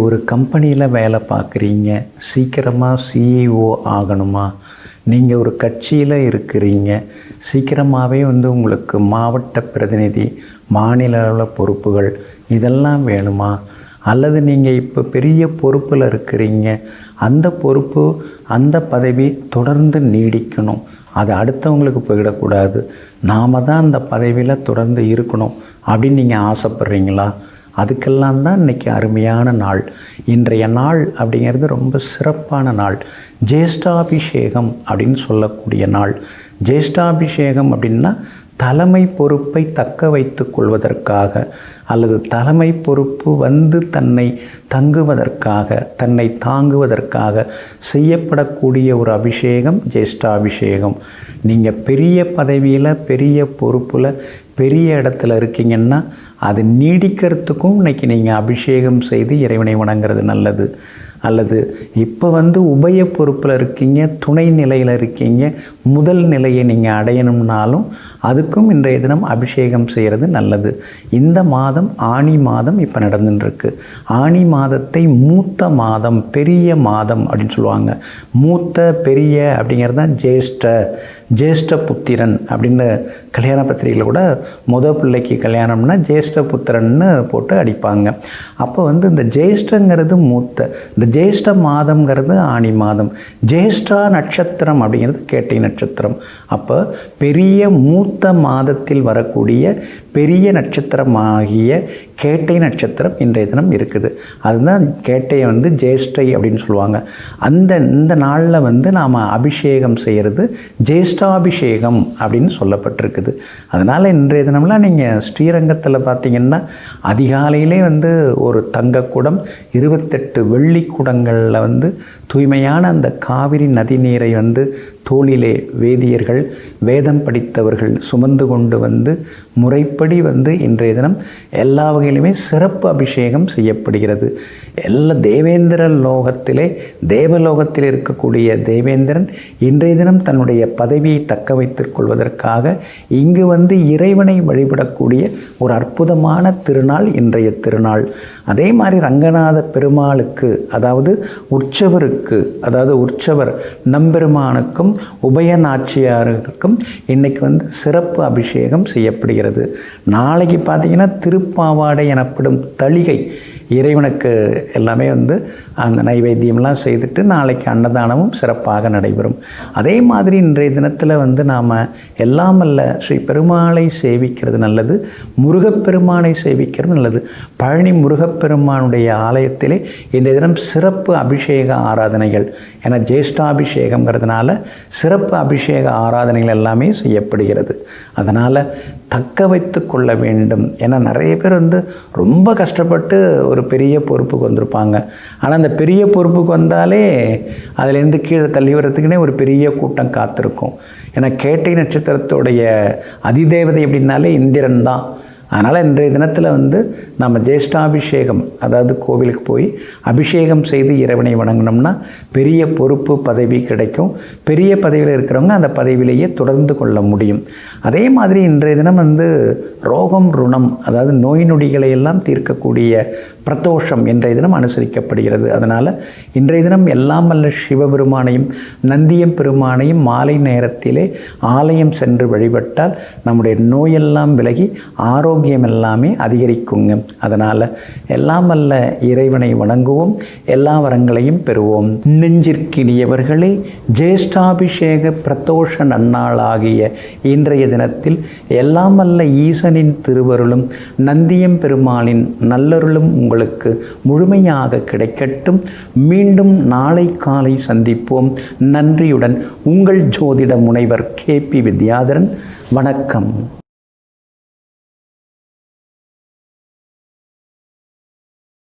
ஒரு கம்பெனியில் வேலை பார்க்குறீங்க, சீக்கிரமாக சிஇஓ ஆகணுமா? நீங்கள் ஒரு கட்சியில் இருக்கிறீங்க, சீக்கிரமாகவே உங்களுக்கு மாவட்ட பிரதிநிதி, மாநில அளவில் பொறுப்புகள் இதெல்லாம் வேணுமா? அல்லது நீங்கள் இப்போ பெரிய பொறுப்பில் இருக்கிறீங்க, அந்த பொறுப்பு அந்த பதவி தொடர்ந்து நீடிக்கணும், அது அடுத்தவங்களுக்கு போயிடக்கூடாது, நாம் தான் அந்த பதவியில் தொடர்ந்து இருக்கணும் அப்படின்னு நீங்கள் ஆசைப்பட்றீங்களா? அதுக்கெல்லாம் தான் இன்றைக்கி அருமையான நாள். இன்றைய நாள் அப்படிங்கிறது ரொம்ப சிறப்பான நாள். ஜேஷ்டாபிஷேகம் அப்படின்னு சொல்லக்கூடிய நாள். ஜேஷ்டாபிஷேகம் அப்படின்னா தலைமை பொறுப்பை தக்க வைத்து கொள்வதற்காக அல்லது தலைமை பொறுப்பு தன்னை தங்குவதற்காக, தன்னை தாங்குவதற்காக செய்யப்படக்கூடிய ஒரு அபிஷேகம் ஜேஷ்டாபிஷேகம். நீங்கள் பெரிய பதவியில், பெரிய பொறுப்பில், பெரிய இடத்துல இருக்கீங்கன்னா அது நீடிக்கிறதுக்கும் இன்றைக்கி நீங்கள் அபிஷேகம் செய்து இறைவனை வணங்குறது நல்லது. அல்லது இப்போ உபய பொறுப்பில் இருக்கீங்க, துணை நிலையில் இருக்கீங்க, முதல் நிலையை நீங்கள் அடையணும்னாலும் அதுக்கும் இன்றைய தினம் அபிஷேகம் செய்கிறது நல்லது. இந்த மாதம் ஆனி மாதம் இப்போ நடந்துட்டுருக்கு. ஆனி மாதத்தை மூத்த மாதம், பெரிய மாதம் அப்படின்னு சொல்லுவாங்க. மூத்த பெரிய அப்படிங்கிறது தான் ஜேஷ்ட புத்திரன் அப்படின்னு கல்யாண பத்திரிகையில் கூட பிள்ளைக்கு கல்யாணம்னா ஜேஷ்ட புத்திரன்னு போட்டு அடிப்பாங்க. அப்போ இந்த ஜேஷ்டங்கிறது மூத்த, இந்த ஜேஷ்ட மாதம்ங்கிறது ஆனி மாதம். ஜேஷ்டா நட்சத்திரம் அப்படிங்கிறது கேட்டை நட்சத்திரம். அப்போ பெரிய மூத்த மாதத்தில் வரக்கூடிய பெரிய நட்சத்திரமாகிய கேட்டை நட்சத்திரம் இன்றைய தினம் இருக்குது. அதுதான் கேட்டையை ஜேஷ்டை அப்படின்னு சொல்லுவாங்க. இந்த நாளில் நாம் அபிஷேகம் செய்கிறது ஜேஷ்டாபிஷேகம் அப்படின்னு சொல்லப்பட்டிருக்குது. அதனால் இன்றைய தினம்லாம் நீங்கள் ஸ்ரீரங்கத்தில் பார்த்திங்கன்னா அதிகாலையிலே ஒரு தங்கக்குடம், 28 வெள்ளி குடங்களில் தூய்மையான அந்த காவிரி நதி நீரை தோளிலே வேதியர்கள், வேதம் படித்தவர்கள் சுமந்து கொண்டு முறைப்படி இன்றைய தினம் எல்லா வகையிலுமே சிறப்பு அபிஷேகம் செய்யப்படுகிறது. எல்லா தேவேந்திர லோகத்திலே, தேவலோகத்தில் இருக்கக்கூடிய தேவேந்திரன் இன்றைய தினம் தன்னுடைய பதவியை தக்க வைத்துக் கொள்வதற்காக இங்கு இறைவனை வழிபடக்கூடிய ஒரு அற்புதமான திருநாள் இன்றைய திருநாள். அதே மாதிரி ரங்கநாத பெருமாளுக்கு, அதாவது உற்சவருக்கு, அதாவது உற்சவர் நம்பெருமானுக்கும் உபயநாச்சியாருக்கும் இன்றைக்கி சிறப்பு அபிஷேகம் செய்யப்படுகிறது. நாளைக்கு பார்த்திங்கன்னா திருப்பாவாடை எனப்படும் தளிகை இறைவனுக்கு எல்லாமே அந்த நைவேத்தியம்லாம் செய்துட்டு நாளைக்கு அன்னதானமும் சிறப்பாக நடைபெறும். அதே மாதிரி இன்றைய தினத்தில் நாம் எல்லாமல்ல ஸ்ரீ பெருமாளை சேவிக்கிறது நல்லது, முருகப்பெருமானை சேவிக்கிறது நல்லது. பழனி முருகப்பெருமானுடைய ஆலயத்திலே இன்றைய தினம் சிறப்பு அபிஷேக ஆராதனைகள், ஏன்னா ஜேஷ்டாபிஷேகங்கிறதுனால சிறப்பு அபிஷேக ஆராதனைகள் எல்லாமே செய்யப்படுகிறது. அதனால் தக்க வைத்து கொள்ள வேண்டும். ஏன்னா நிறைய பேர் ரொம்ப கஷ்டப்பட்டு ஒரு பெரிய பொறுப்புக்கு வந்திருப்பாங்க. ஆனால் அந்த பெரிய பொறுப்புக்கு வந்தாலே அதிலேருந்து கீழே தள்ளி வர்றதுக்குன்னே ஒரு பெரிய கூட்டம் காத்திருக்கும். ஏன்னா கேட்டை நட்சத்திரத்துடைய அதிதேவதை அப்படின்னாலே இந்திரன் தான். அதனால் இன்றைய தினத்தில் நம்ம ஜேஷ்டாபிஷேகம், அதாவது கோவிலுக்கு போய் அபிஷேகம் செய்து இறைவனை வணங்கினோம்னா பெரிய பொறுப்பு பதவி கிடைக்கும். பெரிய பதவியில் இருக்கிறவங்க அந்த பதவியிலேயே தொடர்ந்து கொள்ள முடியும். அதே மாதிரி இன்றைய தினம் ரோகம் ருணம், அதாவது நோய் நொடிகளை எல்லாம் தீர்க்கக்கூடிய பிரதோஷம் இன்றைய தினம் அனுசரிக்கப்படுகிறது. அதனால் இன்றைய தினம் எல்லாம் வல்ல சிவபெருமானையும் நந்தியம் பெருமானையும் மாலை நேரத்திலே ஆலயம் சென்று வழிபட்டால் நம்முடைய நோயெல்லாம் விலகி ஆரோக்கியம் எல்லாமே அதிகரிக்குங்க. அதனால் எல்லாம் வல்ல இறைவனை வணங்குவோம், எல்லா வரங்களையும் பெறுவோம். நெஞ்சிற்கினியவர்களே, ஜேஷ்டாபிஷேக பிரதோஷ நன்னாளாகிய இன்றைய தினத்தில் எல்லாம் வல்ல ஈசனின் திருவருளும் நந்தியம் பெருமாளின் நல்லருளும் உங்களுக்கு முழுமையாக கிடைக்கட்டும். மீண்டும் நாளை காலை சந்திப்போம். நன்றியுடன் உங்கள் ஜோதிட முனைவர் KP வித்யாதரன். வணக்கம்.